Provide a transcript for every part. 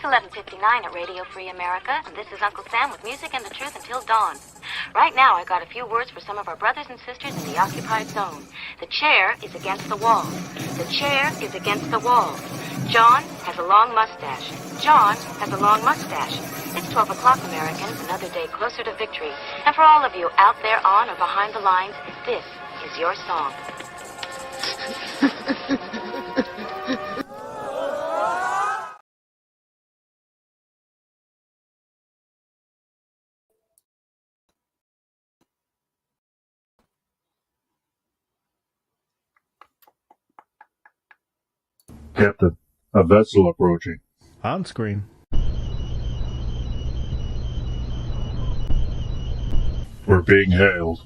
11:59 at Radio Free America, and this is Uncle Sam with music and the truth until dawn. Right now, I got a few words for some of our brothers and sisters in the occupied zone. The chair is against the wall. The chair is against the wall. John has a long mustache. John has a long mustache. It's 12 o'clock, Americans, another day closer to victory. And for all of you out there on or behind the lines, this is your song. Captain, a vessel approaching. On screen. We're being hailed.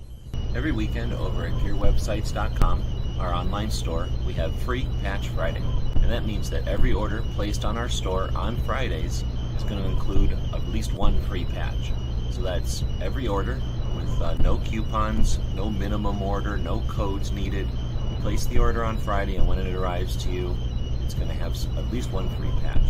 Every weekend over at GearWebsites.com, our online store, we have free Patch Friday. And that means that every order placed on our store on Fridays is going to include at least one free patch. So that's every order with no coupons, no minimum order, no codes needed. You place the order on Friday, and when it arrives to you, it's going to have at least one free patch.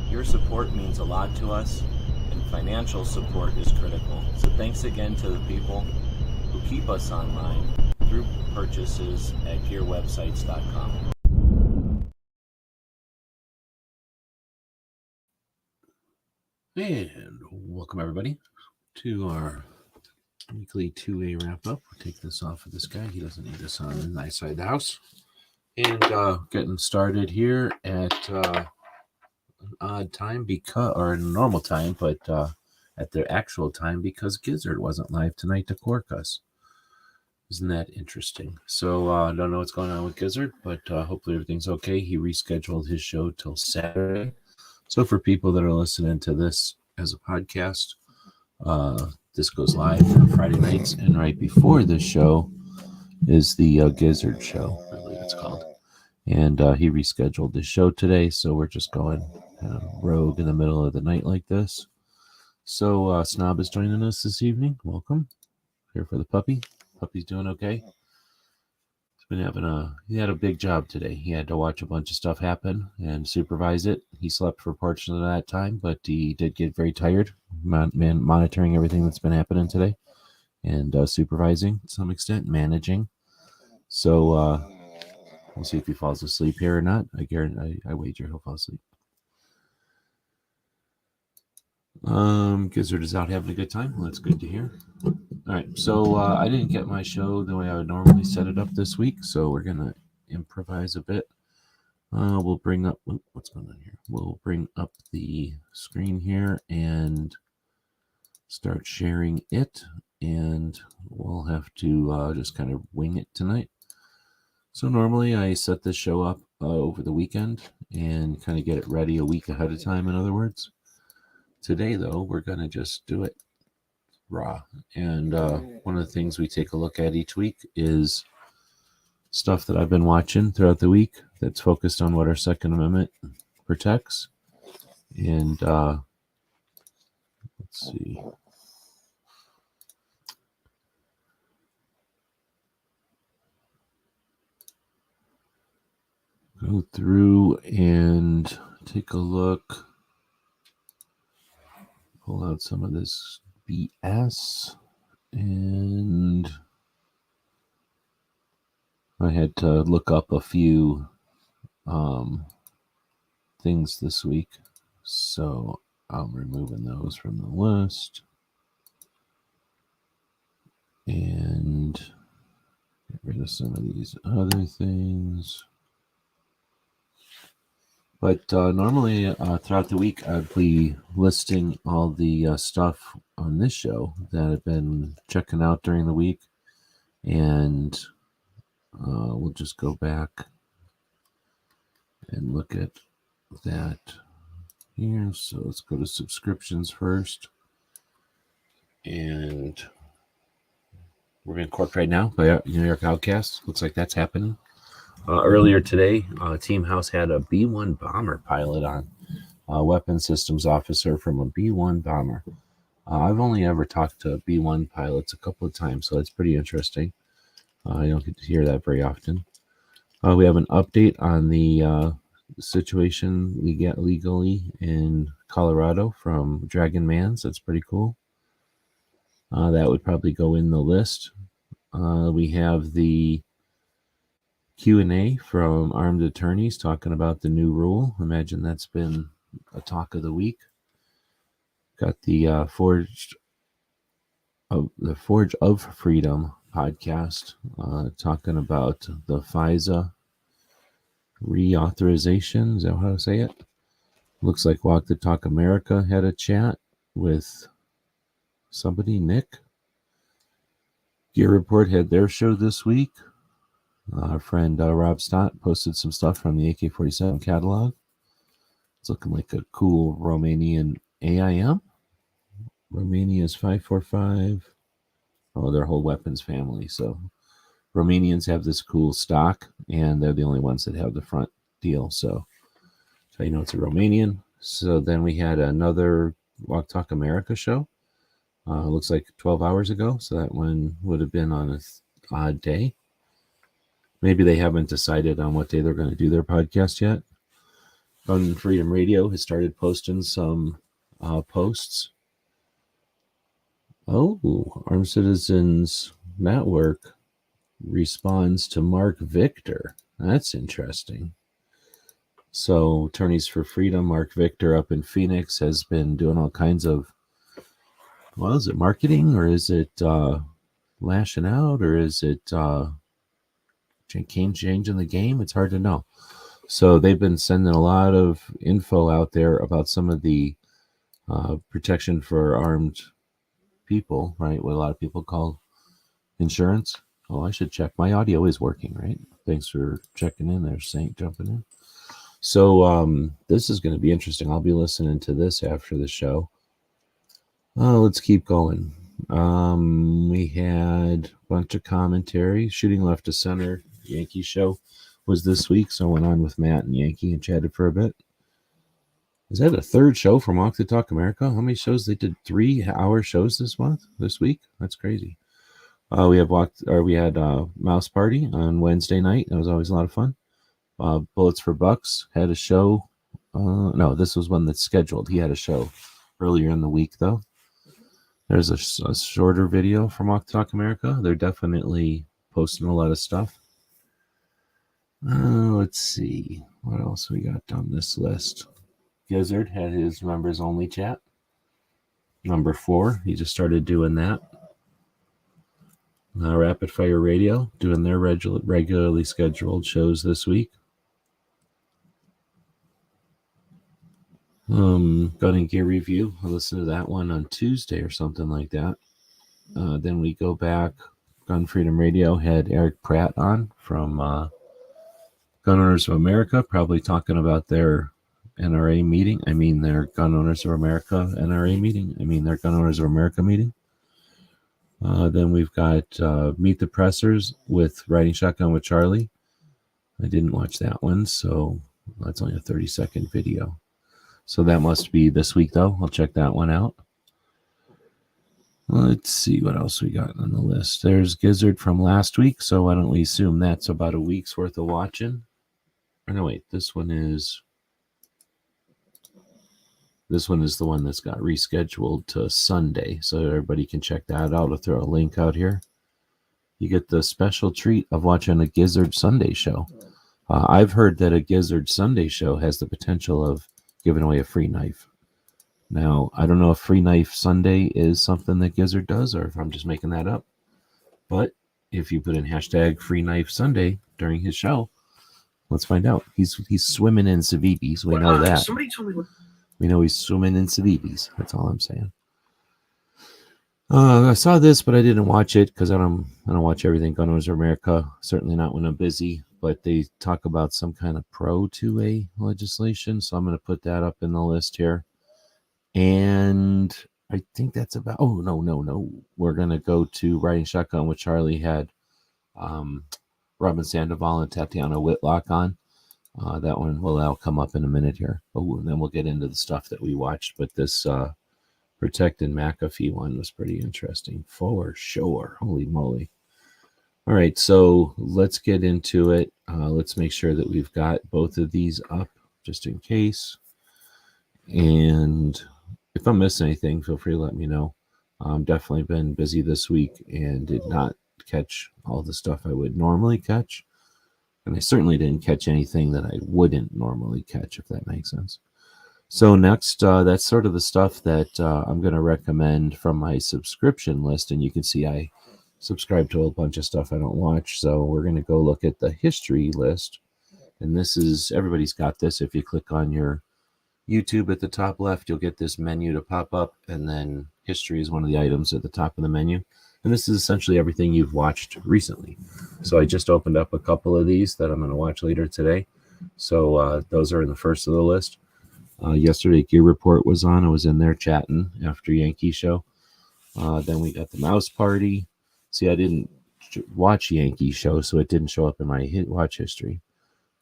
Your support means a lot to us, and financial support is critical. So thanks again to the people who keep us online through purchases at GearWebsites.com. And welcome everybody to our weekly 2A wrap up. We'll take this off of this guy. He doesn't need this on the nice side of the house. And getting started here at an odd time or normal time, but at their actual time because Gizzard wasn't live tonight to cork us. Isn't that interesting? So I don't know what's going on with Gizzard, but hopefully everything's okay. He rescheduled his show till Saturday. So for people that are listening to this as a podcast, this goes live on Friday nights, and right before this show is the Gizzard show, I believe it's called. And he rescheduled the show today, so we're just going rogue in the middle of the night like this. So Snob is joining us this evening. Welcome. Here for the puppy. Puppy's doing okay. He's been he had a big job today. He had to watch a bunch of stuff happen and supervise it. He slept for a portion of that time, but he did get very tired monitoring everything that's been happening today and supervising to some extent, managing. So we'll see if he falls asleep here or not. I wager he'll fall asleep. Gizzard is out having a good time. Well, that's good to hear. All right, so I didn't get my show the way I would normally set it up this week, so we're gonna improvise a bit. We'll bring up what's going on here. We'll bring up the screen here and start sharing it, and we'll have to just kind of wing it tonight. So normally I set this show up over the weekend and kind of get it ready a week ahead of time, in other words. Today, though, we're going to just do it raw. And one of the things we take a look at each week is stuff that I've been watching throughout the week that's focused on what our Second Amendment protects. And let's see. Go through and take a look. Pull out some of this BS, and I had to look up a few things this week, so I'm removing those from the list and get rid of some of these other things. But normally throughout the week, I'd be listing all the stuff on this show that I've been checking out during the week. And we'll just go back and look at that here. So let's go to subscriptions first. And we're going to cork right now by New York Outcast. Looks like that's happening. Earlier today, Team House had a B-1 bomber pilot on, weapons systems officer from a B-1 bomber. I've only ever talked to B-1 pilots a couple of times, so that's pretty interesting. I don't get to hear that very often. We have an update on the situation we get legally in Colorado from Dragon Mans. That's pretty cool. That would probably go in the list. We have the Q&A from armed attorneys talking about the new rule. Imagine that's been a talk of the week. Got the Forge of Freedom podcast talking about the FISA reauthorization. Is that how to say it? Looks like Walk the Talk America had a chat with somebody, Nick. Gear Report had their show this week. Our friend Rob Stott posted some stuff from the AK-47 catalog. It's looking like a cool Romanian AIM. Romania's 545. Oh, their whole weapons family. So Romanians have this cool stock, and they're the only ones that have the front deal. So you know it's a Romanian. So then we had another Walk Talk America show. Looks like 12 hours ago. So that one would have been on an odd day. Maybe they haven't decided on what day they're going to do their podcast yet. Gun Freedom Radio has started posting some posts. Oh, Armed Citizens Network responds to Mark Victor. That's interesting. So, Attorneys for Freedom, Mark Victor up in Phoenix has been doing all kinds of, well, is it marketing or is it lashing out or is it changing the game? It's hard to know. So they've been sending a lot of info out there about some of the protection for armed people, right? What a lot of people call insurance. Oh, I should check. My audio is working, right? Thanks for checking in there, Saint, jumping in. So this is going to be interesting. I'll be listening to this after the show. Let's keep going. We had a bunch of commentary. Shooting Left to Center Yankee show was this week, so I went on with Matt and Yankee and chatted for a bit. Is that a third show from Walk the Talk America? How many shows? They did 3-hour shows this week? That's crazy. We had Mouse Party on Wednesday night. That was always a lot of fun. Bullets for Bucks had a show. No, this was one that's scheduled. He had a show earlier in the week, though. There's a shorter video from Walk the Talk America. They're definitely posting a lot of stuff. Let's see. What else we got on this list? Gizzard had his members only chat. Number 4. He just started doing that. Rapid Fire Radio doing their regularly scheduled shows this week. Gun and Gear Review. I listened to that one on Tuesday or something like that. Then we go back. Gun Freedom Radio had Eric Pratt on from Gun Owners of America, probably talking about their NRA meeting. I mean their Gun Owners of America NRA meeting. I mean their Gun Owners of America meeting. Then we've got Meet the Pressers with Riding Shotgun with Charlie. I didn't watch that one, so that's only a 30-second video. So that must be this week, though. I'll check that one out. Let's see what else we got on the list. There's Gizzard from last week, so why don't we assume that's about a week's worth of watching? Or no, wait, this one is the one that's got rescheduled to Sunday, so everybody can check that out. I'll throw a link out here. You get the special treat of watching a Gizzard Sunday show. I've heard that a Gizzard Sunday show has the potential of giving away a free knife. Now, I don't know if Free Knife Sunday is something that Gizzard does or if I'm just making that up. But if you put in hashtag Free Knife Sunday during his show, let's find out. He's swimming in Civivis. We know that. Somebody told me. We know he's swimming in Civivis. That's all I'm saying. I saw this, but I didn't watch it because I don't watch everything Gun Owners of America. Certainly not when I'm busy. But they talk about some kind of pro 2A legislation, so I'm going to put that up in the list here. And I think that's about. Oh no! We're going to go to Riding Shotgun with Charlie had Robin Sandoval and Tatiana Whitlock on. That one will come up in a minute here. Oh, and then we'll get into the stuff that we watched. But this Protected McAfee one was pretty interesting for sure. Holy moly. All right, so let's get into it. Let's make sure that we've got both of these up just in case. And if I'm missing anything, feel free to let me know. Definitely been busy this week and did not catch all the stuff I would normally catch. And I certainly didn't catch anything that I wouldn't normally catch, if that makes sense. So next, that's sort of the stuff that I'm going to recommend from my subscription list. And you can see I subscribe to a bunch of stuff I don't watch. So we're going to go look at the history list. And this is, everybody's got this. If you click on your YouTube at the top left, you'll get this menu to pop up. And then history is one of the items at the top of the menu. And this is essentially everything you've watched recently. So I just opened up a couple of these that I'm going to watch later today. So those are in the first of the list. Yesterday, Gear Report was on. I was in there chatting after Yankee Show. Then we got the Mouse Party. See, I didn't watch Yankee Show, so it didn't show up in my watch history.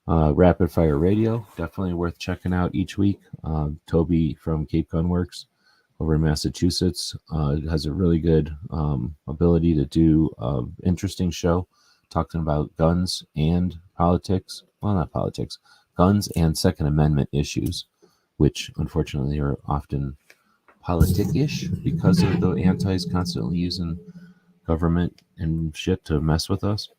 Rapid Fire Radio, definitely worth checking out each week. Toby from Cape Gun Works over in Massachusetts has a really good ability to do an interesting show talking about guns and politics. Well, not politics, guns and Second Amendment issues, which unfortunately are often politic-ish because of the antis constantly using government and shit to mess with us.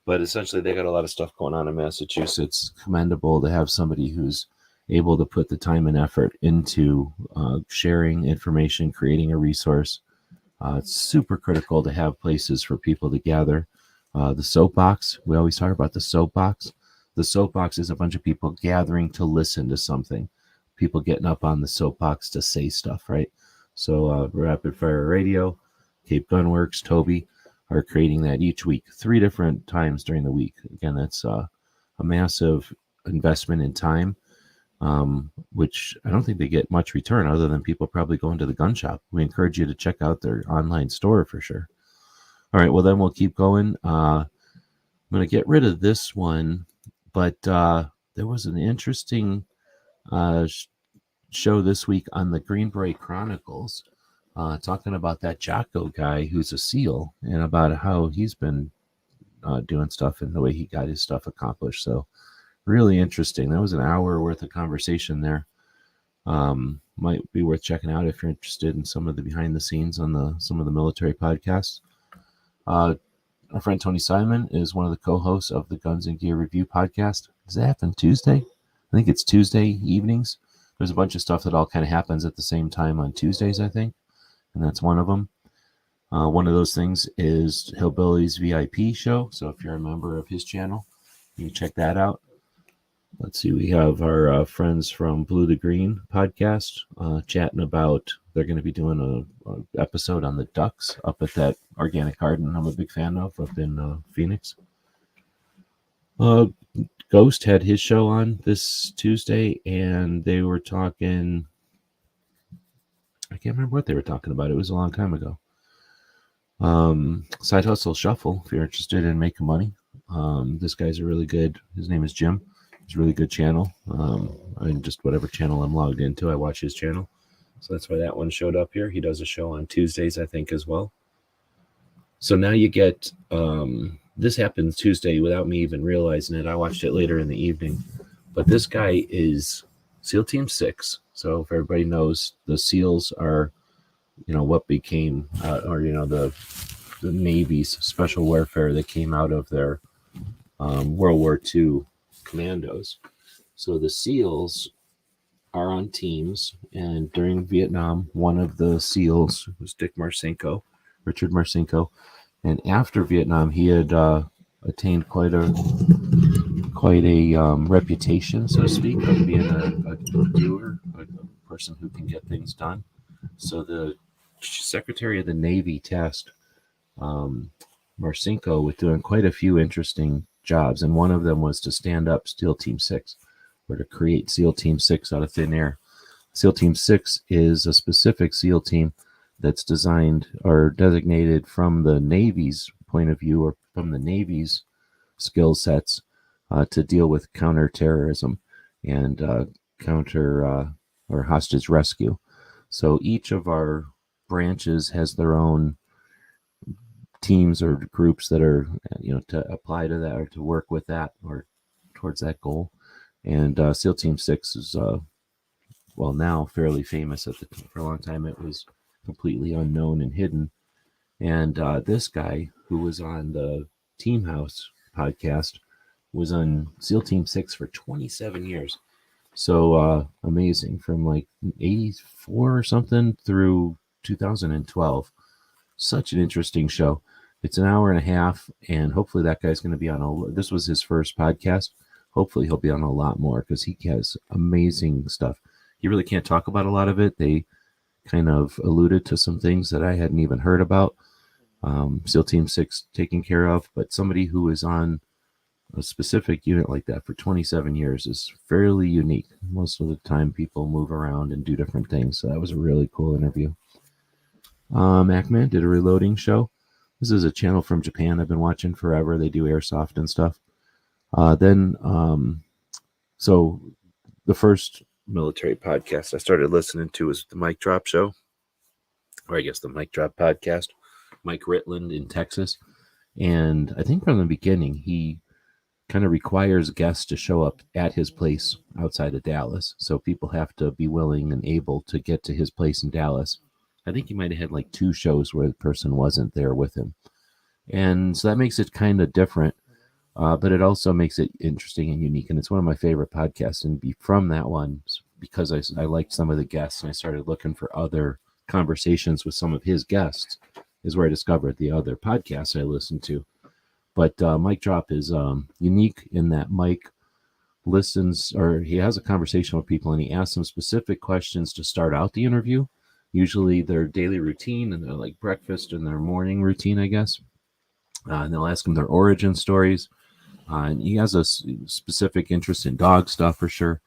But essentially, they got a lot of stuff going on in Massachusetts. Commendable to have somebody who's able to put the time and effort into sharing information, creating a resource. It's super critical to have places for people to gather. The soapbox, we always talk about the soapbox. The soapbox is a bunch of people gathering to listen to something. People getting up on the soapbox to say stuff, right? So Rapid Fire Radio, Cape Gun Works, Toby are creating that each week, 3 different times during the week. Again, that's a massive investment in time, which I don't think they get much return other than people probably going to the gun shop. We encourage you to check out their online store for sure. All right, well, then we'll keep going. I'm going to get rid of this one, but there was an interesting show this week on the Green Beret Chronicles, talking about that Jocko guy who's a SEAL and about how he's been doing stuff and the way he got his stuff accomplished. So really interesting. That was an hour worth of conversation there. Might be worth checking out if you're interested in some of the behind the scenes on some of the military podcasts. Our friend Tony Simon is one of the co-hosts of the Guns and Gear Review podcast. Does that happen Tuesday? I think it's Tuesday evenings. There's a bunch of stuff that all kind of happens at the same time on Tuesdays, I think. And that's one of them. One of those things is Hillbilly's VIP show. So if you're a member of his channel, you can check that out. Let's see. We have our friends from Blue to Green podcast chatting about, they're going to be doing an episode on the ducks up at that organic garden I'm a big fan of up in Phoenix. Ghost had his show on this Tuesday, and they were talking, I can't remember what they were talking about. It was a long time ago. Side Hustle Shuffle, if you're interested in making money. This guy's a really good, his name is Jim. He's a really good channel. And just whatever channel I'm logged into, I watch his channel. So that's why that one showed up here. He does a show on Tuesdays, I think, as well. So now you get, this happened Tuesday without me even realizing it. I watched it later in the evening. But this guy is SEAL Team 6. So if everybody knows, the SEALs are, what became, the Navy's special warfare that came out of their World War II commandos. So the SEALs are on teams, and during Vietnam, one of the SEALs was Richard Marcinko, and after Vietnam, he had attained quite a reputation, so to speak, of being a doer, a person who can get things done. So the Secretary of the Navy tasked Marcinko with doing quite a few interesting jobs, and one of them was to stand up SEAL Team 6, or to create SEAL Team 6 out of thin air. SEAL Team 6 is a specific SEAL team that's designed or designated from the Navy's point of view, or from the Navy's skill sets, to deal with counterterrorism and counter or hostage rescue. So each of our branches has their own teams or groups that are, to apply to that or to work with that or towards that goal. And SEAL Team 6 is, well, now fairly famous. For a long time, it was completely unknown and hidden. And this guy who was on the Team House podcast was on SEAL Team 6 for 27 years. So amazing, from like 84 or something through 2012. Such an interesting show. It's an hour and a half, and hopefully that guy's going to be on this was his first podcast. Hopefully he'll be on a lot more because he has amazing stuff. He really can't talk about a lot of it. They kind of alluded to some things that I hadn't even heard about. SEAL Team 6 taken care of, but somebody who is on a specific unit like that for 27 years is fairly unique. Most of the time people move around and do different things. So that was a really cool interview. Macman did a reloading show. This is a channel from Japan I've been watching forever. They do airsoft and stuff. So the first military podcast I started listening to was the Mic Drop show, or I guess the Mic Drop podcast. Mike Ritland in Texas. And I think from the beginning, he kind of requires guests to show up at his place outside of Dallas. So people have to be willing and able to get to his place in Dallas. I think he might have had like 2 shows where the person wasn't there with him. And so that makes it kind of different, but it also makes it interesting and unique. And it's one of my favorite podcasts. And from that one, because I liked some of the guests and I started looking for other conversations with some of his guests, is where I discovered the other podcasts I listened to. But Mic Drop is unique in that Mike listens, or he has a conversation with people and he asks them specific questions to start out the interview, usually their daily routine and their like breakfast and their morning routine, I guess. And they'll ask them their origin stories. And he has a specific interest in dog stuff for sure.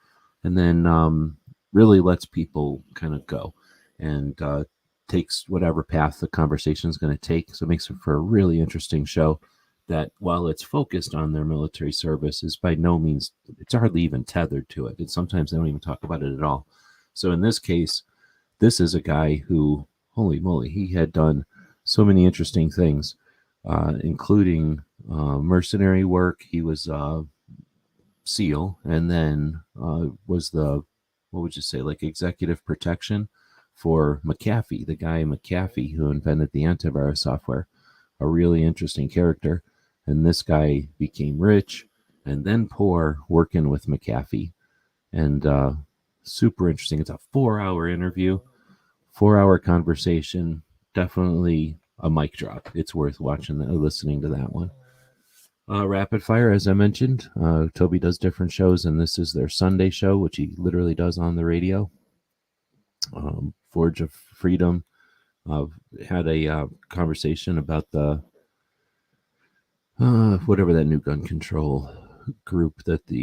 And then really lets people kind of go and takes whatever path the conversation is going to take. So it makes it for a really interesting show that, while it's focused on their military service, is by no means, it's hardly even tethered to it. And sometimes they don't even talk about it at all. So in this case, this is a guy who, holy moly, he had done so many interesting things, including mercenary work. He was SEAL, and then was the, what would you say, like executive protection for McAfee, the guy McAfee who invented the antivirus software. A really interesting character. And this guy became rich and then poor working with McAfee. And super interesting. It's a 4-hour interview, 4-hour conversation. Definitely a mic drop. It's worth watching listening to that one. Rapid Fire, as I mentioned, Toby does different shows, and this is their Sunday show, which he literally does on the radio. Forge of Freedom had a conversation about the whatever that new gun control group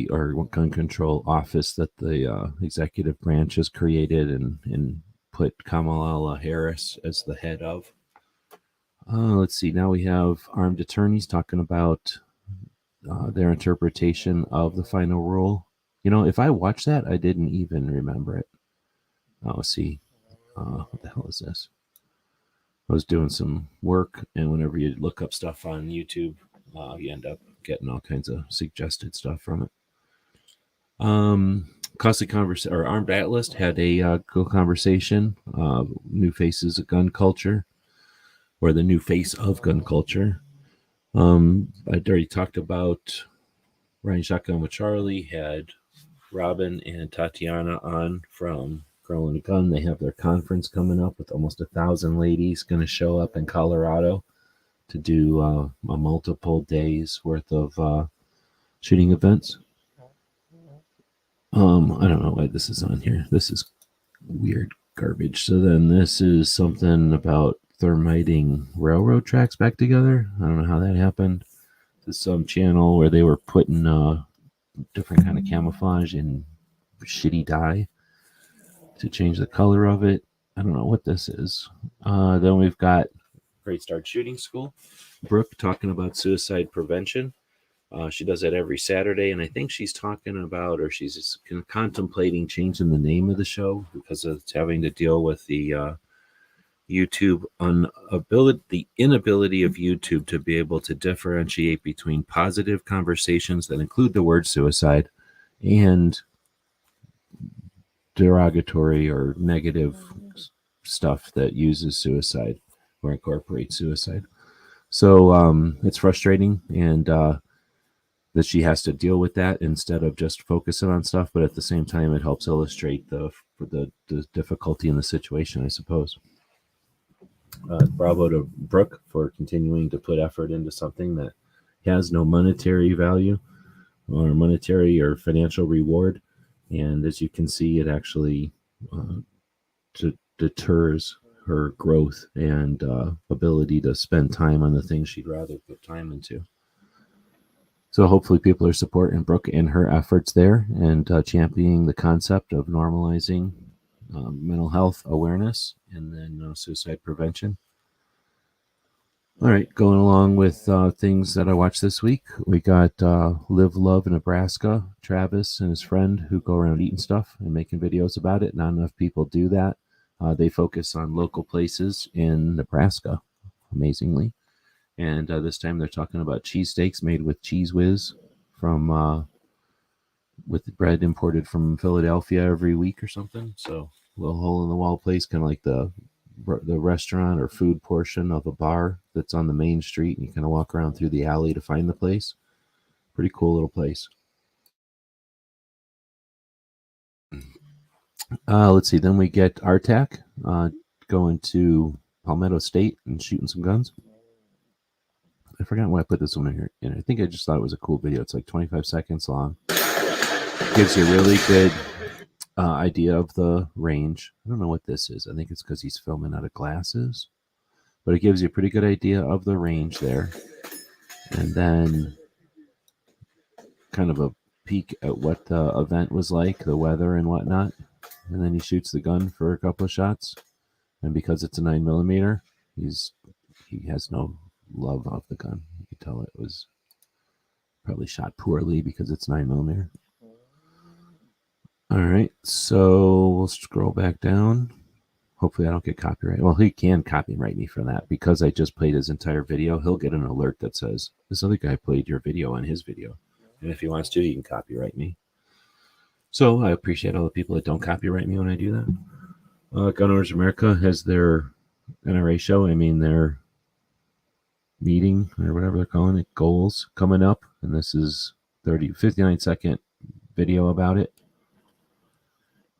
or gun control office that the executive branch has created and put Kamala Harris as the head of. Let's see. Now we have armed attorneys talking about their interpretation of the final rule. You know, if I watched that, I didn't even remember it. Oh, see. What the hell is this? I was doing some work, and whenever you look up stuff on YouTube, you end up getting all kinds of suggested stuff from it. Costly or Armed Atlas had a cool conversation. New faces of gun culture, or the new face of gun culture. I'd already talked about Ryan Shotgun with Charlie. Had Robin and Tatiana on from Girl and a Gun. They have their conference coming up with almost 1,000 ladies going to show up in Colorado to do a multiple days worth of shooting events. I don't know why this is on here. This is weird garbage. So then this is something about thermiting railroad tracks back together. I don't know how that happened. This is some channel where they were putting different kind of camouflage in shitty dye to change the color of it. I don't know what this is. Then we've got Great Start Shooting School. Brooke talking about suicide prevention. She does that every Saturday, and I think she's talking about, or she's just contemplating changing the name of the show because it's having to deal with the YouTube the inability of YouTube to be able to differentiate between positive conversations that include the word suicide and derogatory or negative stuff that uses suicide or incorporates suicide. So it's frustrating, and that she has to deal with that instead of just focusing on stuff. But at the same time, it helps illustrate the difficulty in the situation, I suppose. Bravo to Brooke for continuing to put effort into something that has no monetary value or monetary or financial reward. And as you can see, it actually deters her growth and ability to spend time on the things she'd rather put time into. So hopefully people are supporting Brooke in her efforts there and championing the concept of normalizing mental health awareness and then suicide prevention. All right, going along with things that I watched this week, we got Live Love in Nebraska. Travis and his friend who go around eating stuff and making videos about it. Not enough people do that. They focus on local places in Nebraska, amazingly. And this time they're talking about cheesesteaks made with Cheese Whiz from with bread imported from Philadelphia every week or something. So a little hole in the wall place, kind of like the restaurant or food portion of a bar that's on the main street, and you kind of walk around through the alley to find the place. Pretty cool little place. Let's see. Then we get Artac going to Palmetto State and shooting some guns. I forgot why I put this one in here. And I think I just thought it was a cool video. It's like 25 seconds long. Gives you a really good idea of the range. I don't know what this is. I think it's because he's filming out of glasses. But it gives you a pretty good idea of the range there. And then kind of a peek at what the event was like, the weather and whatnot. And then he shoots the gun for a couple of shots. And because it's a 9mm, he has no love of the gun. You can tell it was probably shot poorly because it's 9mm. All right, so we'll scroll back down. Hopefully I don't get copyright. Well, he can copyright me for that because I just played his entire video. He'll get an alert that says, this other guy played your video on his video. And if he wants to, he can copyright me. So I appreciate all the people that don't copyright me when I do that. Gun Owners America has their NRA show. Their meeting or whatever they're calling it, goals coming up. And this is 59-second video about it.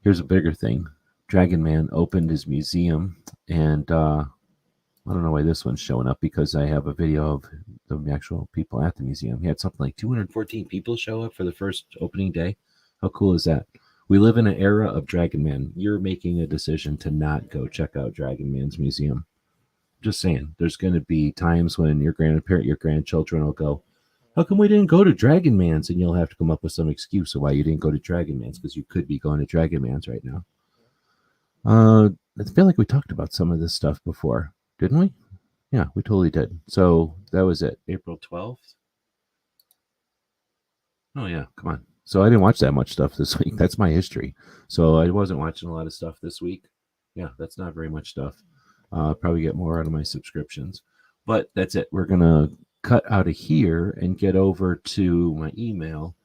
Here's a bigger thing. Dragon Man opened his museum, and I don't know why this one's showing up because I have a video of the actual people at the museum. He had something like 214 people show up for the first opening day. How cool is that? We live in an era of Dragon Man. You're making a decision to not go check out Dragon Man's museum. Just saying, there's going to be times when your grandchildren will go, how come we didn't go to Dragon Man's? And you'll have to come up with some excuse of why you didn't go to Dragon Man's, because you could be going to Dragon Man's right now. I feel like we talked about some of this stuff before, didn't we? Yeah, we totally did. So that was it, April 12th. Oh, yeah, come on. So I didn't watch that much stuff this week. That's my history. So I wasn't watching a lot of stuff this week. Yeah, that's not very much stuff. Probably get more out of my subscriptions. But that's it. We're going to cut out of here and get over to my email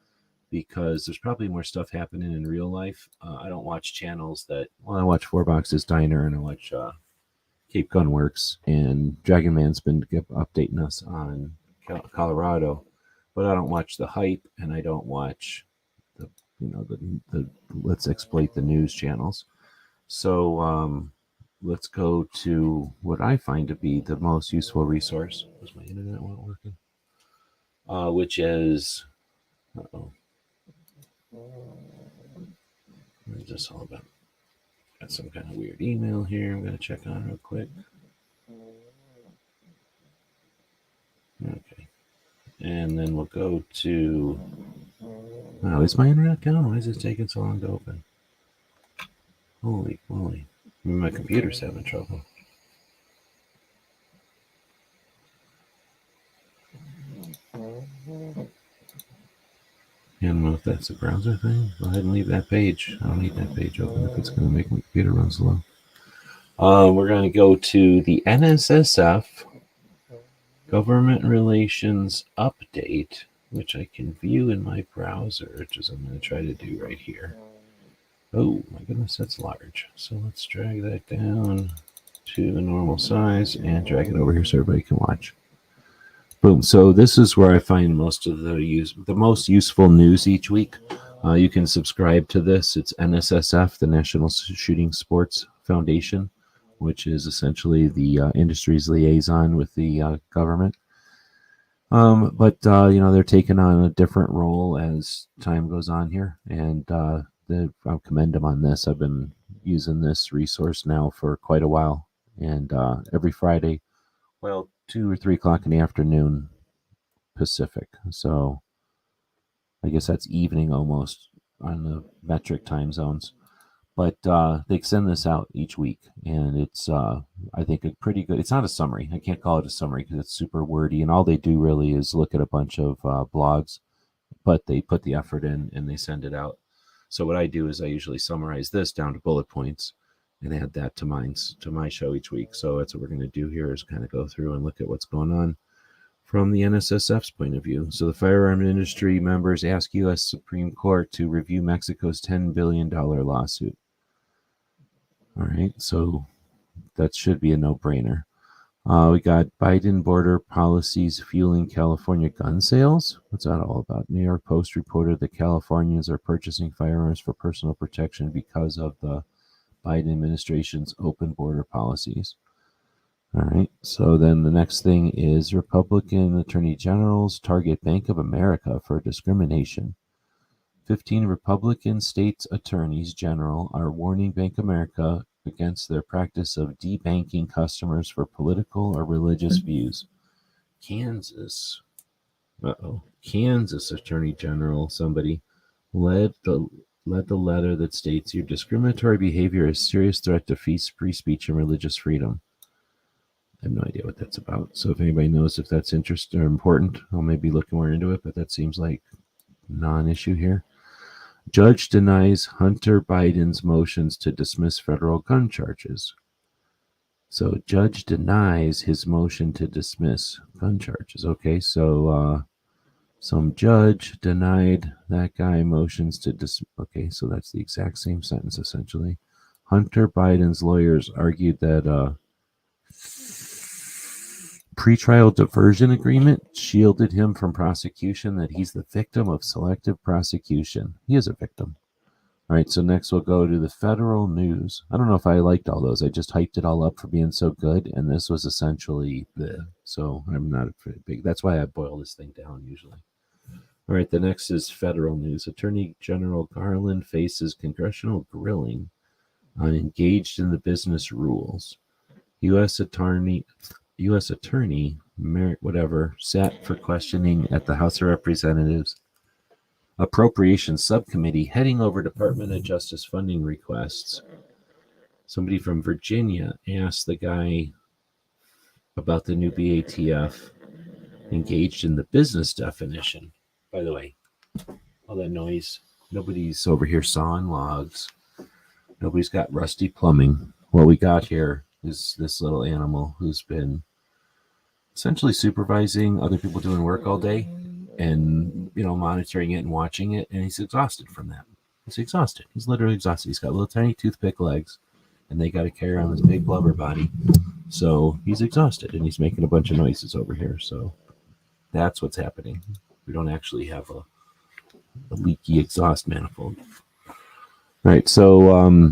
because there's probably more stuff happening in real life. I don't watch channels that, I watch Four Boxes Diner and I watch Cape Gunworks, and Dragon Man's been updating us on Colorado, but I don't watch the hype and I don't watch the let's exploit the news channels. So let's go to what I find to be the most useful resource. Was my internet not working? Which is, what is this all about? Got some kind of weird email here I'm going to check on real quick. Okay. And then we'll go to, wow, is my internet down? Why is it taking so long to open? Holy moly. My computer's having trouble. I don't know if that's a browser thing. Go ahead and leave that page. I don't need that page open if it's going to make my computer run slow. We're going to go to the NSSF Government Relations Update. which I can view in my browser, which is I'm going to try to do right here. Oh my goodness, that's large. So let's drag that down to a normal size and drag it over here so everybody can watch. Boom. So this is where I find most of the most useful news each week. You can subscribe to this. It's NSSF, the National Shooting Sports Foundation, which is essentially the industry's liaison with the government. But they're taking on a different role as time goes on here, and I'll commend them on this. I've been using this resource now for quite a while, and every Friday, 2 or 3 o'clock in the afternoon Pacific. So I guess that's evening almost on the metric time zones. But they send this out each week, and it's, I think, a pretty good. It's not a summary. I can't call it a summary because it's super wordy, and all they do really is look at a bunch of blogs, but they put the effort in and they send it out. So what I do is I usually summarize this down to bullet points and add that to my show each week. So that's what we're going to do here, is kind of go through and look at what's going on from the NSSF's point of view. So the firearm industry members ask U.S. Supreme Court to review Mexico's $10 billion lawsuit. All right, so that should be a no-brainer. We got Biden border policies fueling California gun sales. What's that all about? New York Post reported that Californians are purchasing firearms for personal protection because of the Biden administration's open border policies. All right, so then the next thing is Republican attorney generals target Bank of America for discrimination. 15 Republican states attorneys general are warning Bank of America against their practice of debanking customers for political or religious views. Kansas attorney general, somebody, led the letter that states your discriminatory behavior is a serious threat to free speech and religious freedom. I have no idea what that's about. So if anybody knows if that's interesting or important, I'll maybe look more into it, but that seems like non-issue here. Judge denies Hunter Biden's motions to dismiss federal gun charges. So judge denies his motion to dismiss gun charges. Okay, so some judge denied that guy motions to dismiss. Okay, so that's the exact same sentence essentially. Hunter Biden's lawyers argued that pretrial diversion agreement shielded him from prosecution, that he's the victim of selective prosecution. He is a victim. All right, so next we'll go to the federal news. I don't know if I liked all those. I just hyped it all up for being so good, and this was essentially so I'm not big. That's why I boil this thing down usually. All right, the next is federal news. Attorney General Garland faces congressional grilling on engaged in the business rules. U.S. Attorney Merrick sat for questioning at the House of Representatives Appropriations Subcommittee heading over Department of Justice funding requests. Somebody from Virginia asked the guy about the new BATF engaged in the business definition. By the way, all that noise, nobody's over here sawing logs. Nobody's got rusty plumbing. What we got here is this little animal who's been essentially supervising other people doing work all day and, monitoring it and watching it. And he's exhausted from that. He's exhausted. He's literally exhausted. He's got little tiny toothpick legs and they got to carry around this big blubber body. So he's exhausted and he's making a bunch of noises over here. So that's what's happening. We don't actually have a leaky exhaust manifold. All right. So,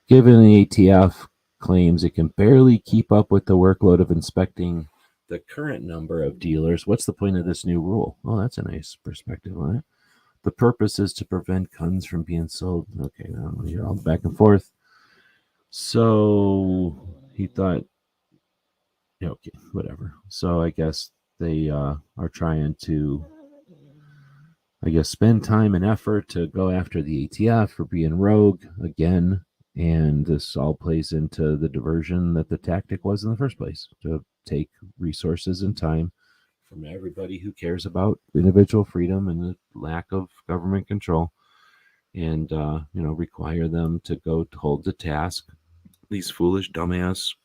given the ATF claims it can barely keep up with the workload of inspecting the current number of dealers, what's the point of this new rule? Oh, that's a nice perspective on it. The purpose is to prevent guns from being sold. Okay, now you're all back and forth. So he thought, okay, whatever. So I guess they are trying to, spend time and effort to go after the ATF for being rogue again. And this all plays into the diversion that the tactic was in the first place, to take resources and time from everybody who cares about individual freedom and the lack of government control and, require them to go hold to task these foolish, dumbass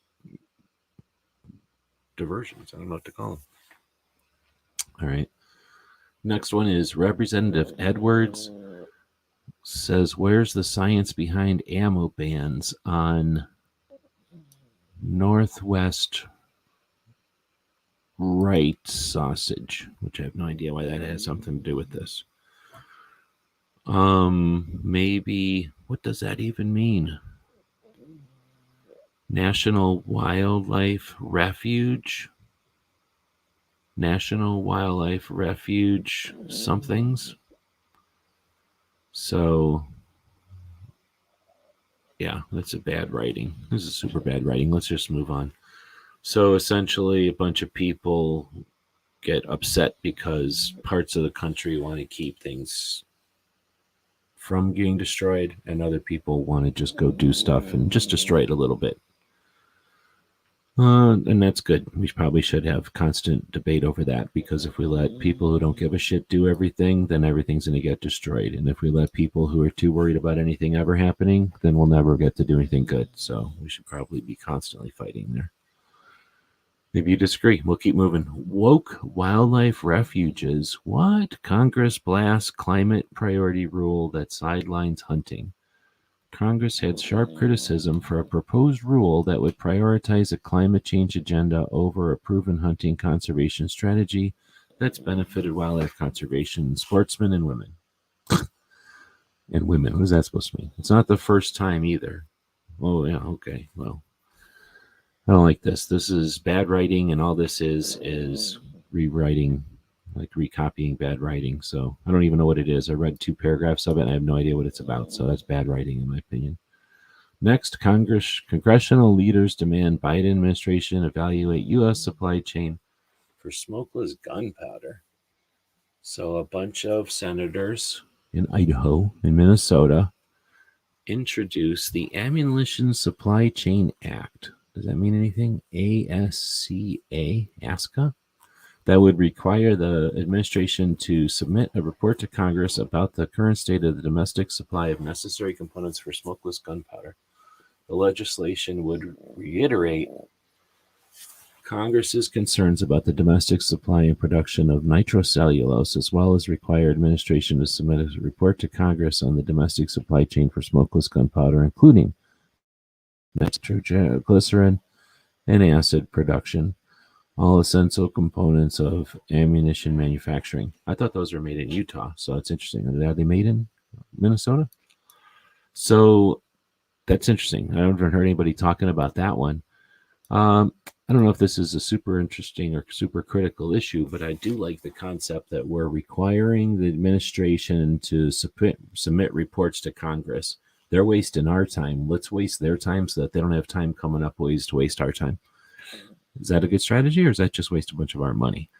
diversions. I don't know what to call them. All right. Next one is Representative Edwards says, where's the science behind ammo bans on Northwest right sausage, which I have no idea why that has something to do with this. Maybe, what does that even mean? National Wildlife Refuge? National Wildlife Refuge somethings. So, yeah, that's a bad writing. This is super bad writing. Let's just move on. So essentially, a bunch of people get upset because parts of the country want to keep things from getting destroyed, and other people want to just go do stuff and just destroy it a little bit. And that's good. We probably should have constant debate over that, because if we let people who don't give a shit do everything, then everything's going to get destroyed. And if we let people who are too worried about anything ever happening, then we'll never get to do anything good. So we should probably be constantly fighting there. Maybe you disagree. We'll keep moving. Woke wildlife refuges. What? Congress blasts climate priority rule that sidelines hunting. Congress had sharp criticism for a proposed rule that would prioritize a climate change agenda over a proven hunting conservation strategy that's benefited wildlife conservation, sportsmen, and women. And women. What is that supposed to mean? It's not the first time either. Oh, yeah, okay. Well, I don't like this. This is bad writing, and all this is rewriting, like recopying bad writing. So I don't even know what it is. I read 2 paragraphs of it, and I have no idea what it's about. So that's bad writing, in my opinion. Next, congressional leaders demand Biden administration evaluate U.S. supply chain for smokeless gunpowder. So a bunch of senators in Idaho and Minnesota introduced the Ammunition Supply Chain Act. Does that mean anything? ASCA? That would require the administration to submit a report to Congress about the current state of the domestic supply of necessary components for smokeless gunpowder. The legislation would reiterate Congress's concerns about the domestic supply and production of nitrocellulose, as well as require administration to submit a report to Congress on the domestic supply chain for smokeless gunpowder, including nitroglycerin and acid production, all essential components of ammunition manufacturing. I thought those were made in Utah, so it's interesting. Are they made in Minnesota? So that's interesting. I haven't heard anybody talking about that one. I don't know if this is a super interesting or super critical issue, but I do like the concept that we're requiring the administration to submit reports to Congress. They're wasting our time. Let's waste their time so that they don't have time coming up ways to waste our time. Is that a good strategy, or is that just waste a bunch of our money?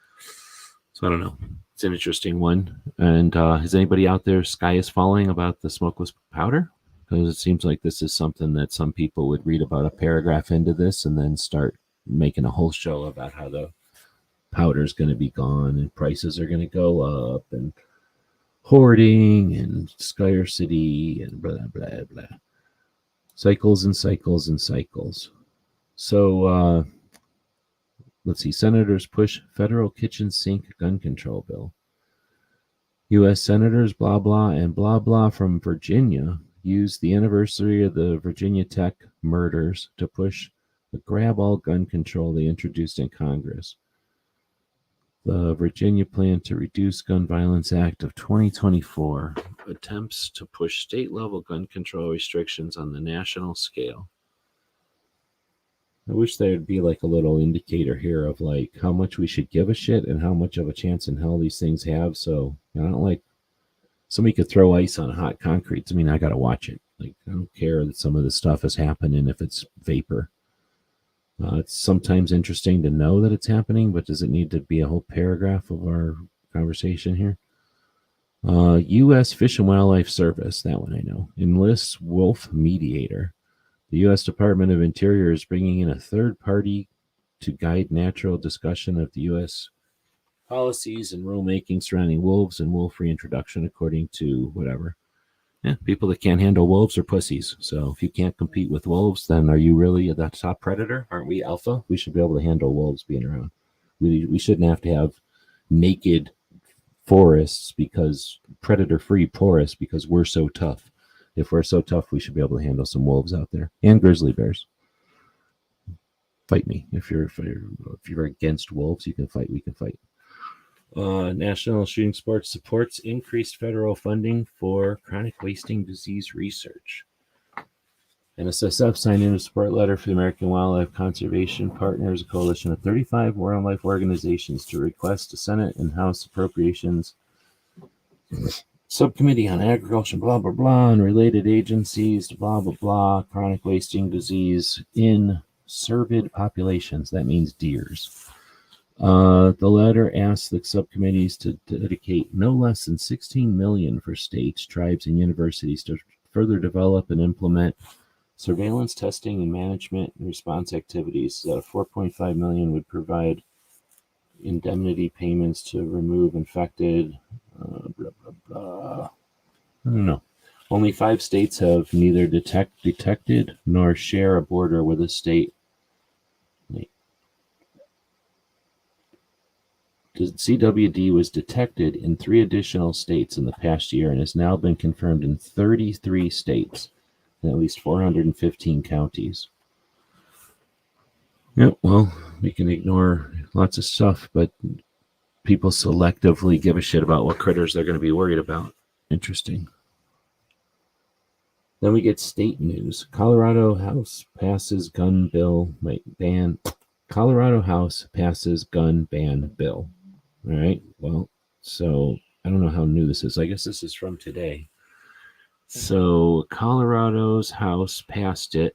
So I don't know. It's an interesting one. And is anybody out there sky is falling about the smokeless powder? Because it seems like this is something that some people would read about a paragraph into this and then start making a whole show about how the powder is going to be gone and prices are going to go up and hoarding and scarcity and blah, blah, blah. Cycles and cycles and cycles. So let's see. Senators push federal kitchen sink gun control bill. U.S. Senators blah, blah, and blah, blah from Virginia used the anniversary of the Virginia Tech murders to push the grab-all gun control they introduced in Congress. The Virginia Plan to Reduce Gun Violence Act of 2024 attempts to push state-level gun control restrictions on the national scale. I wish there'd be like a little indicator here of like how much we should give a shit and how much of a chance in hell these things have. So I don't like somebody could throw ice on hot concrete. I mean, I got to watch it. Like, I don't care that some of this stuff is happening if it's vapor. It's sometimes interesting to know that it's happening, but does it need to be a whole paragraph of our conversation here? U.S. Fish and Wildlife Service, that one I know, enlists wolf mediator. The U.S. Department of Interior is bringing in a third party to guide natural discussion of the U.S. policies and rulemaking surrounding wolves and wolf reintroduction, according to whatever. Yeah, people that can't handle wolves are pussies. So if you can't compete with wolves, then are you really the top predator? Aren't we alpha? We should be able to handle wolves being around. We shouldn't have to have naked forests because predator-free forests because we're so tough. If we're so tough, we should be able to handle some wolves out there and grizzly bears. Fight me if you're against wolves. You can fight. We can fight. National Shooting Sports supports increased federal funding for chronic wasting disease research. NSSF signed in a support letter for the American Wildlife Conservation Partners, a coalition of 35 wildlife organizations, to request a Senate and House Appropriations Subcommittee on Agriculture, blah, blah, blah, and related agencies, blah, blah, blah, chronic wasting disease in cervid populations. That means deers. The letter asks the subcommittees to dedicate no less than $16 million for states, tribes, and universities to further develop and implement surveillance, testing, and management and response activities. $4.5 million would provide indemnity payments to remove infected. Blah, blah, blah. I don't know. Only 5 states have neither detected nor share a border with a state. The CWD was detected in 3 additional states in the past year and has now been confirmed in 33 states in at least 415 counties. Yep, well, we can ignore lots of stuff, but people selectively give a shit about what critters they're going to be worried about. Interesting. Then we get state news. Colorado House passes gun ban. Colorado House passes gun ban bill. All right. Well, so I don't know how new this is. I guess this is from today. So Colorado's House passed it.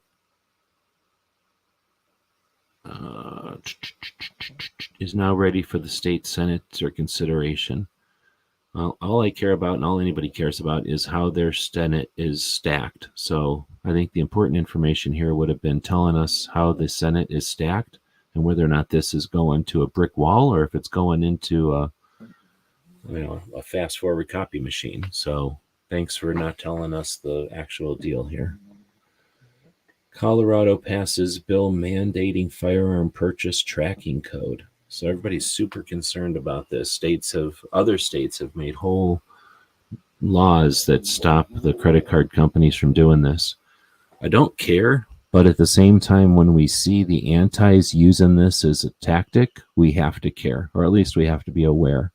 Is now ready for the state Senate for consideration. Well, all I care about and all anybody cares about is how their Senate is stacked. So I think the important information here would have been telling us how the Senate is stacked and whether or not this is going to a brick wall or if it's going into a fast forward copy machine. So thanks for not telling us the actual deal here. Colorado passes bill mandating firearm purchase tracking code. So everybody's super concerned about this. Other states have made whole laws that stop the credit card companies from doing this. I don't care, but at the same time, when we see the antis using this as a tactic, we have to care, or at least we have to be aware.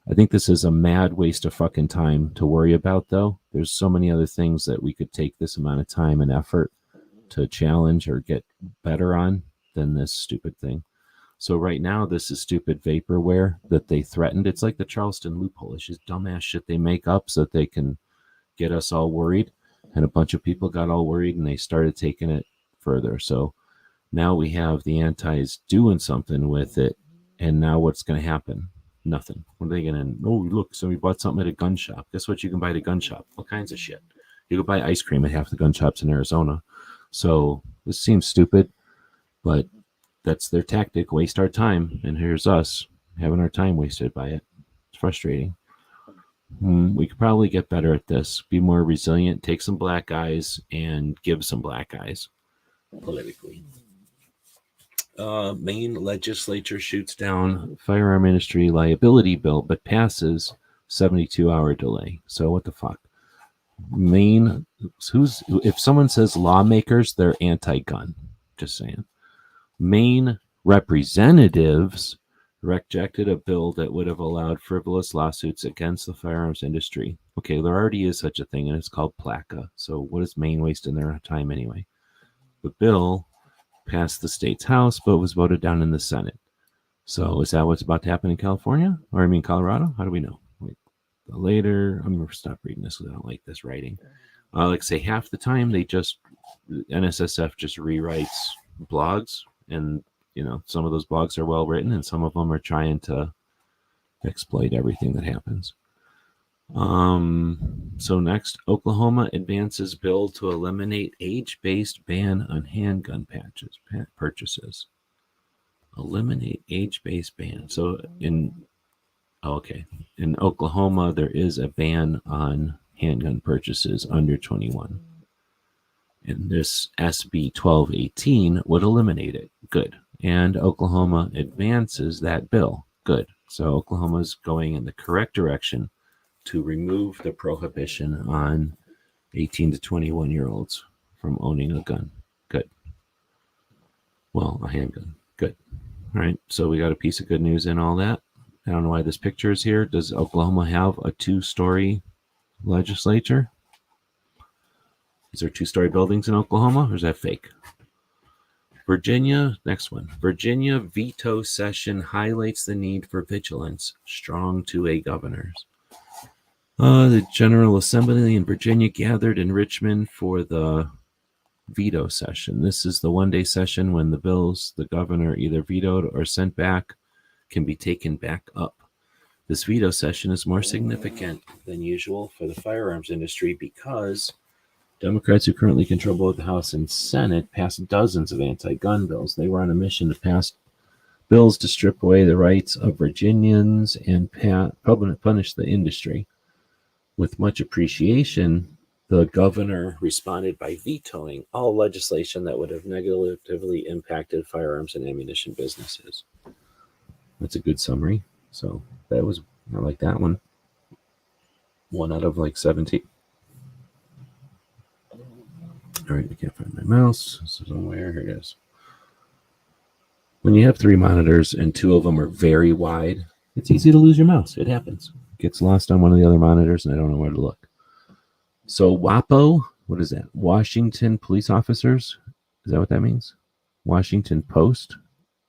I think this is a mad waste of fucking time to worry about, though. There's so many other things that we could take this amount of time and effort to challenge or get better on than this stupid thing. So right now, this is stupid vaporware that they threatened. It's like the Charleston loophole. It's just dumbass shit they make up so that they can get us all worried. And a bunch of people got all worried and they started taking it further. So now we have the antis doing something with it. And now what's going to happen? Nothing. What are they going to? Oh, look, somebody bought something at a gun shop. Guess what you can buy at a gun shop? All kinds of shit. You can buy ice cream at half the gun shops in Arizona. So this seems stupid, but that's their tactic. Waste our time. And here's us having our time wasted by it. It's frustrating. We could probably get better at this. Be more resilient. Take some black guys and give some black guys politically. Maine legislature shoots down firearm industry liability bill, but passes 72-hour delay. So what the fuck? Maine, if someone says lawmakers, they're anti-gun. Just saying. Maine representatives rejected a bill that would have allowed frivolous lawsuits against the firearms industry. Okay, there already is such a thing, and it's called PLACA. So what is Maine wasting their time anyway? The bill passed the state's House, but was voted down in the Senate. So is that what's about to happen in California? Or I mean Colorado? How do we know? Wait, later, I'm going to stop reading this because I don't like this writing. Like say half the time, NSSF just rewrites blogs. And, some of those blogs are well written and some of them are trying to exploit everything that happens. So next, Oklahoma advances bill to eliminate age-based ban on handgun purchases. Eliminate age-based ban. So in Oklahoma, there is a ban on handgun purchases under 21. And this SB 1218 would eliminate it. Good. And Oklahoma advances that bill. Good. So Oklahoma's going in the correct direction to remove the prohibition on 18 to 21-year-olds from owning a gun. Good. Well, a handgun. Good. All right. So we got a piece of good news in all that. I don't know why this picture is here. Does Oklahoma have a 2-story legislature? Is there 2-story buildings in Oklahoma, or is that fake? Virginia, next one. Virginia veto session highlights the need for vigilance. Strong 2A governors. The General Assembly in Virginia gathered in Richmond for the veto session. This is the one-day session when the bills the governor either vetoed or sent back can be taken back up. This veto session is more significant than usual for the firearms industry because Democrats who currently control both the House and Senate passed dozens of anti-gun bills. They were on a mission to pass bills to strip away the rights of Virginians and punish the industry. With much appreciation, the governor responded by vetoing all legislation that would have negatively impacted firearms and ammunition businesses. That's a good summary. So that was, I like that one. 1 out of like 17. All right, I can't find my mouse. Somewhere, here it is. When you have 3 monitors and 2 of them are very wide, it's easy to lose your mouse. It happens. It gets lost on one of the other monitors, and I don't know where to look. So WAPO, what is that? Washington police officers, is that what that means? Washington Post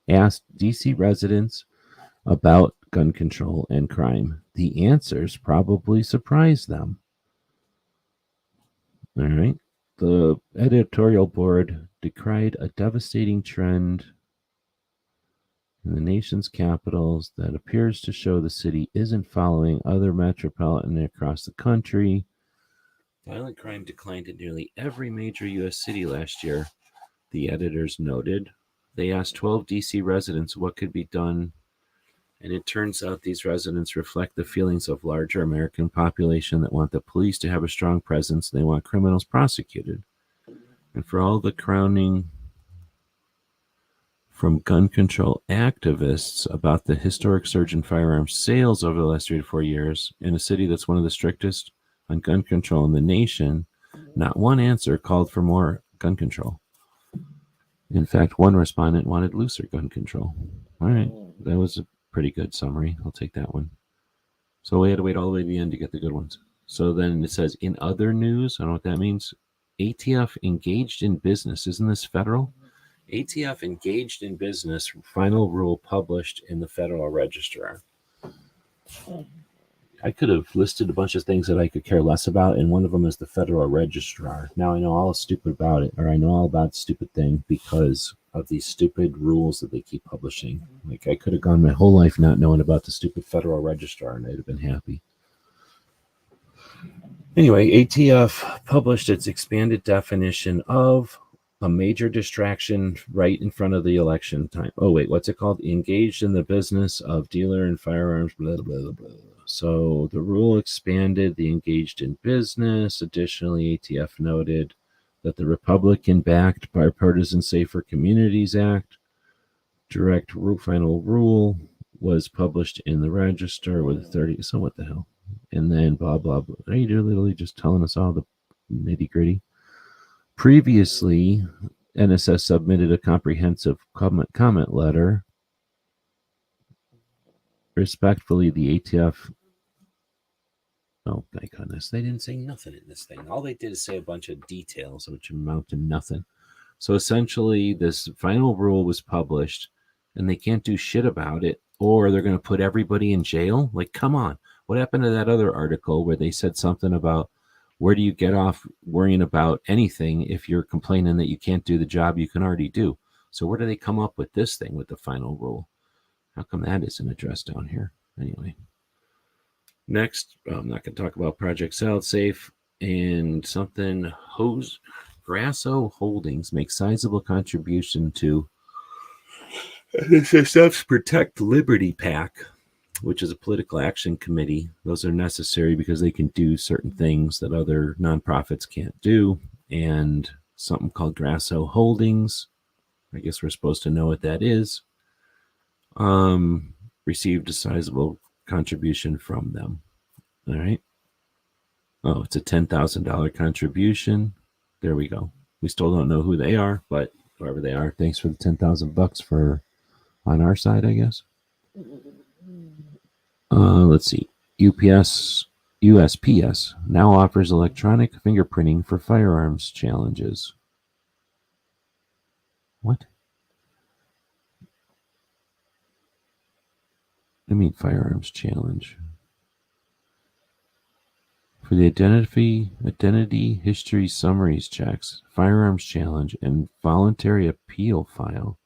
asked D.C. residents about gun control and crime. The answers probably surprised them. All right. The editorial board decried a devastating trend in the nation's capitals that appears to show the city isn't following other metropolitan across the country. Violent crime declined in nearly every major U.S. city last year, the editors noted. They asked 12 D.C. residents what could be done, and it turns out these residents reflect the feelings of larger American population that want the police to have a strong presence. They want criminals prosecuted. And for all the crowning from gun control activists about the historic surge in firearms sales over the last 3 to 4 years in a city that's one of the strictest on gun control in the nation, not one answer called for more gun control. In fact, one respondent wanted looser gun control. All right, that was a pretty good summary. I'll take that one. So we had to wait all the way to the end to get the good ones. So then it says, in other news, I don't know what that means. ATF engaged in business. Isn't this federal? ATF engaged in business. Final rule published in the Federal Register. I could have listed a bunch of things that I could care less about, and one of them is the Federal Registrar. Now I know all stupid about it, or I know all about stupid thing because of these stupid rules that they keep publishing. Like I could have gone my whole life not knowing about the stupid Federal Registrar, and I'd have been happy. Anyway, ATF published its expanded definition of a major distraction right in front of the election time. Oh, wait, what's it called? Engaged in the business of dealer in firearms, blah, blah, blah. So the rule expanded the engaged in business. Additionally, ATF noted that the Republican-backed Bipartisan Safer Communities Act direct final rule was published in the Register with 30. So what the hell? And then blah, blah, blah. Are you literally just telling us all the nitty-gritty? Previously, NSS submitted a comprehensive comment letter. Respectfully, the ATF. Oh, thank goodness. They didn't say nothing in this thing. All they did is say a bunch of details, which amount to nothing. So essentially, this final rule was published, and they can't do shit about it, or they're going to put everybody in jail? Like, come on. What happened to that other article where they said something about where do you get off worrying about anything if you're complaining that you can't do the job you can already do? So where do they come up with this thing with the final rule? How come that isn't addressed down here? Anyway. Next, I'm not going to talk about Project SoundSafe and something. Grasso Holdings makes sizable contribution to NSSF's Protect Liberty PAC, which is a political action committee. Those are necessary because they can do certain things that other nonprofits can't do. And something called Grasso Holdings, I guess we're supposed to know what that is, received a sizable contribution from them. All right. Oh, it's a $10,000 contribution. There we go. We still don't know who they are, but whoever they are, thanks for the $10,000 for on our side, I guess. Let's see. USPS now offers electronic fingerprinting for firearms challenges. What? I mean firearms challenge. For the identity history summaries checks, firearms challenge, and voluntary appeal file.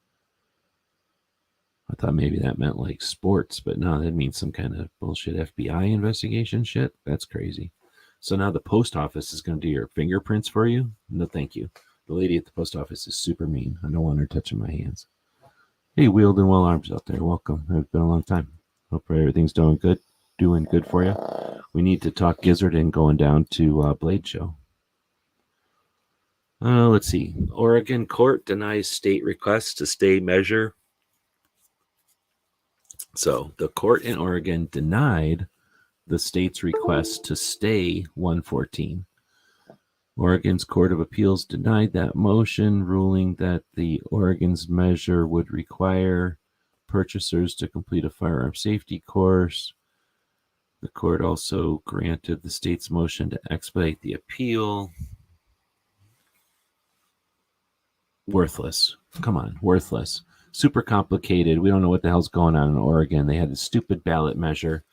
I thought maybe that meant like sports, but no, that means some kind of bullshit FBI investigation shit. That's crazy. So now the post office is going to do your fingerprints for you? No, thank you. The lady at the post office is super mean. I don't want her touching my hands. Hey, Wheeled and Well Arms out there. Welcome. It's been a long time. Hope everything's doing good for you. We need to talk Gizzard and going down to Blade Show. Let's see. Oregon court denies state request to stay measure. So the court in Oregon denied the state's request to stay 114. Oregon's Court of Appeals denied that motion, ruling that the Oregon's measure would require purchasers to complete a firearm safety course. The court also granted the state's motion to expedite the appeal. Worthless. Come on, worthless. Super complicated. We don't know what the hell's going on in Oregon. They had a stupid ballot measure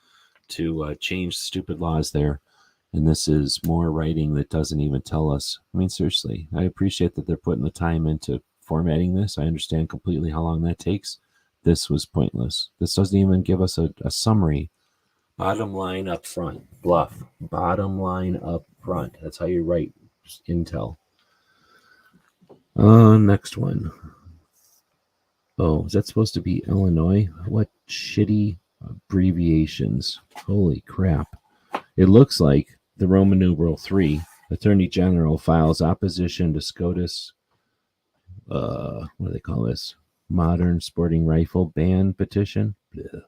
to change stupid laws there. And this is more writing that doesn't even tell us. I mean, seriously, I appreciate that they're putting the time into formatting this. I understand completely how long that takes. This was pointless. This doesn't even give us a summary. Bottom line up front. Bluff. Bottom line up front. That's how you write intel. Next one. Oh, is that supposed to be Illinois? What shitty abbreviations. Holy crap. It looks like the Roman numeral 3, Attorney General files opposition to SCOTUS, what do they call this? Modern sporting rifle ban petition. Blech.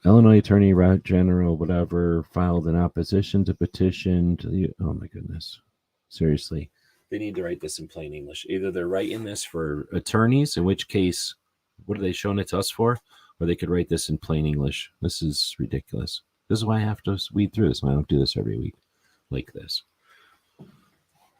Illinois Attorney General, whatever, filed an opposition to petition to the, oh my goodness. Seriously. They need to write this in plain English. Either they're writing this for attorneys, in which case, what are they showing it to us for? Or they could write this in plain English. This is ridiculous. This is why I have to weed through this. I don't do this every week like this.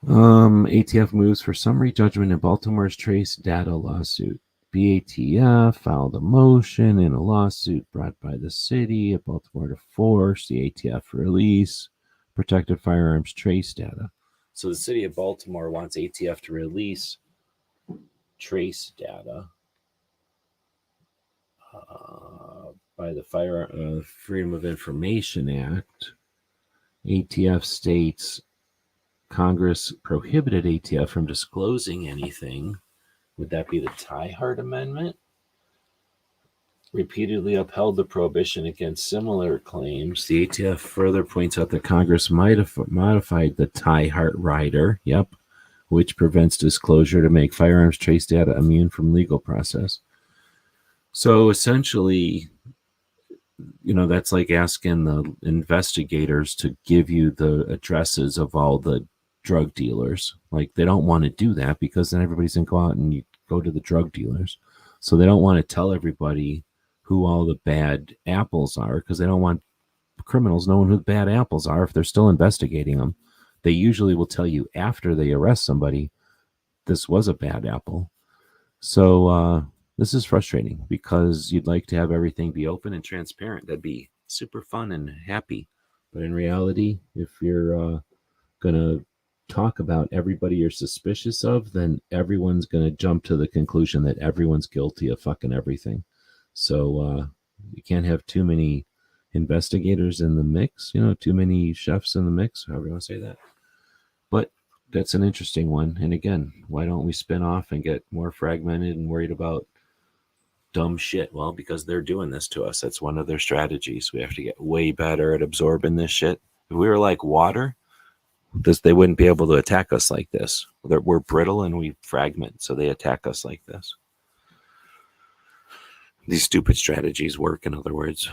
ATF moves for summary judgment in Baltimore's trace data lawsuit. BATF filed a motion in a lawsuit brought by the city of Baltimore to force the ATF release protected firearms trace data. So the city of Baltimore wants ATF to release trace data by the Freedom of Information Act. ATF states Congress prohibited ATF from disclosing anything. Would that be the Tyhart Amendment? Repeatedly upheld the prohibition against similar claims. The ATF further points out that Congress might have modified the Tyhart Rider, which prevents disclosure to make firearms trace data immune from legal process. So essentially, that's like asking the investigators to give you the addresses of all the drug dealers. Like, they don't want to do that because then everybody's going to go out and you go to the drug dealers. So they don't want to tell everybody who all the bad apples are because they don't want criminals knowing who the bad apples are if they're still investigating them. They usually will tell you after they arrest somebody, this was a bad apple. So this is frustrating because you'd like to have everything be open and transparent. That'd be super fun and happy. But in reality, if you're going to talk about everybody you're suspicious of, then everyone's going to jump to the conclusion that everyone's guilty of fucking everything. So you can't have too many investigators in the mix, too many chefs in the mix, however you want to say that. But that's an interesting one. And again, why don't we spin off and get more fragmented and worried about dumb shit? Well, because they're doing this to us. That's one of their strategies. We have to get way better at absorbing this shit. If we were like water, they wouldn't be able to attack us like this. We're brittle and we fragment, so they attack us like this. these stupid strategies work, in other words.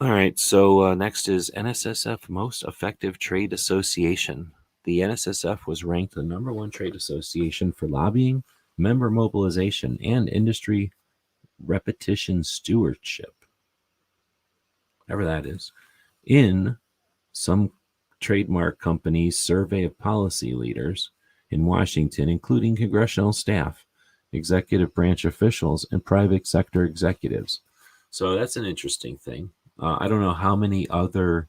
All right, so next is NSSF Most Effective Trade Association. The NSSF was ranked the #1 trade association for lobbying, member mobilization, and industry repetition stewardship, whatever that is, in some trademark companies' survey of policy leaders in Washington, including congressional staff, executive branch officials, and private sector executives. So that's an interesting thing. I don't know how many other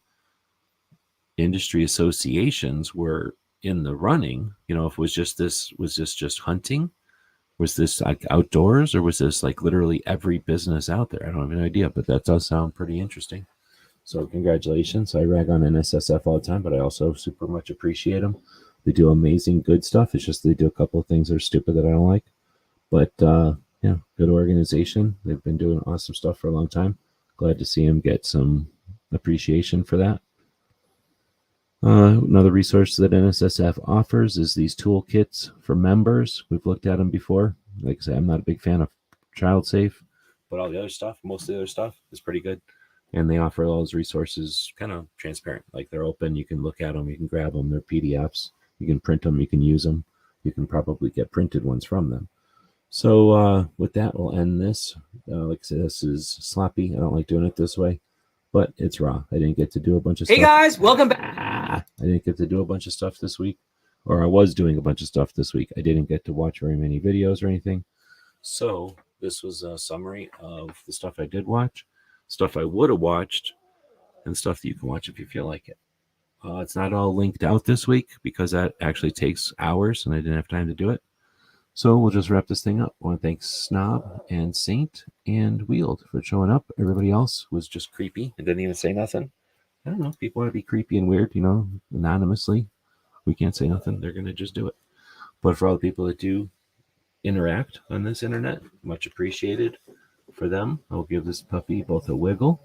industry associations were in the running. If it was just this, was this just hunting? Was this like outdoors, or was this like literally every business out there? I don't have any idea, but that does sound pretty interesting. So congratulations. I rag on NSSF all the time, but I also super much appreciate them. They do amazing good stuff. It's just they do a couple of things that are stupid that I don't like. But yeah, good organization. They've been doing awesome stuff for a long time. Glad to see them get some appreciation for that. Another resource that NSSF offers is these toolkits for members. We've looked at them before. Like I said, I'm not a big fan of Child Safe, but all the other stuff, most of the other stuff is pretty good. And they offer all those resources kind of transparent. Like they're open. You can look at them. You can grab them. They're PDFs. You can print them. You can use them. You can probably get printed ones from them. So with that, we'll end this. Like I said, this is sloppy. I don't like doing it this way, but it's raw. I didn't get to do a bunch of stuff. Hey guys, welcome back. I didn't get to do a bunch of stuff this week, or I was doing a bunch of stuff this week. I didn't get to watch very many videos or anything. So this was a summary of the stuff I did watch, stuff I would have watched, and stuff that you can watch if you feel like it. It's not all linked out this week because that actually takes hours and I didn't have time to do it. So we'll just wrap this thing up. I want to thank Snob and Saint and Wield for showing up. Everybody else was just creepy and didn't even say nothing. I don't know. People want to be creepy and weird, anonymously. We can't say nothing. They're going to just do it. But for all the people that do interact on this internet, much appreciated for them. I'll give this puppy both a wiggle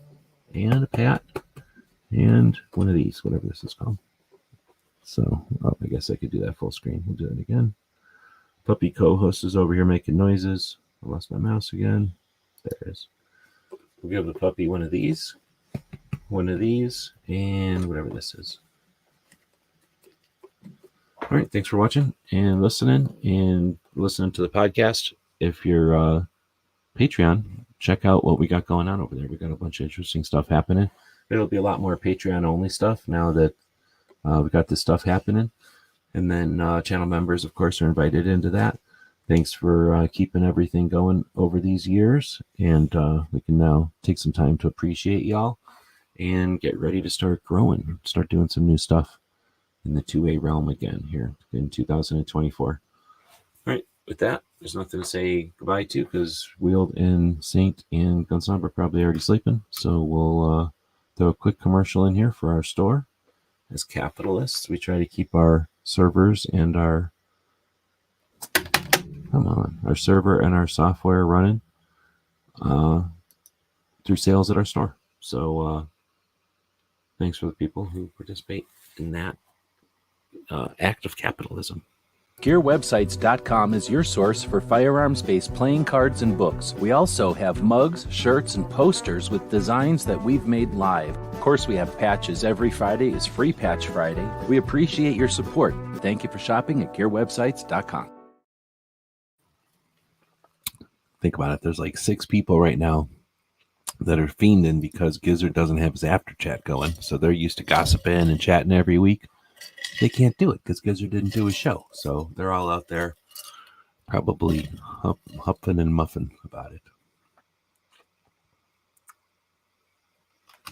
and a pat and one of these, whatever this is called. So I guess I could do that full screen. We'll do it again. Puppy co-host is over here making noises. I lost my mouse again. There it is. We'll give the puppy one of these, and whatever this is. All right, thanks for watching and listening to the podcast. If you're Patreon, check out what we got going on over there. We got a bunch of interesting stuff happening. There'll be a lot more Patreon-only stuff now that we got this stuff happening. And then channel members, of course, are invited into that. Thanks for keeping everything going over these years. And we can now take some time to appreciate y'all and get ready to start growing, start doing some new stuff in the 2A realm again here in 2024. All right, with that, there's nothing to say goodbye to because Wield and Saint and Gunsnob are probably already sleeping. So we'll throw a quick commercial in here for our store. As capitalists, we try to keep our servers and our server and our software running through sales at our store. So thanks for the people who participate in that act of capitalism. GearWebsites.com is your source for firearms-based playing cards and books. We also have mugs, shirts, and posters with designs that we've made live. Of course, we have patches. Every Friday is Free Patch Friday. We appreciate your support. Thank you for shopping at GearWebsites.com. Think about it. There's like 6 people right now that are fiending because Gizzard doesn't have his after chat going. So they're used to gossiping and chatting every week. They can't do it because Gizzard didn't do his show. So they're all out there probably huffing and muffing about it.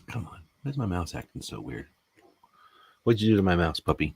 Come on. Why's my mouse acting so weird? What'd you do to my mouse, puppy?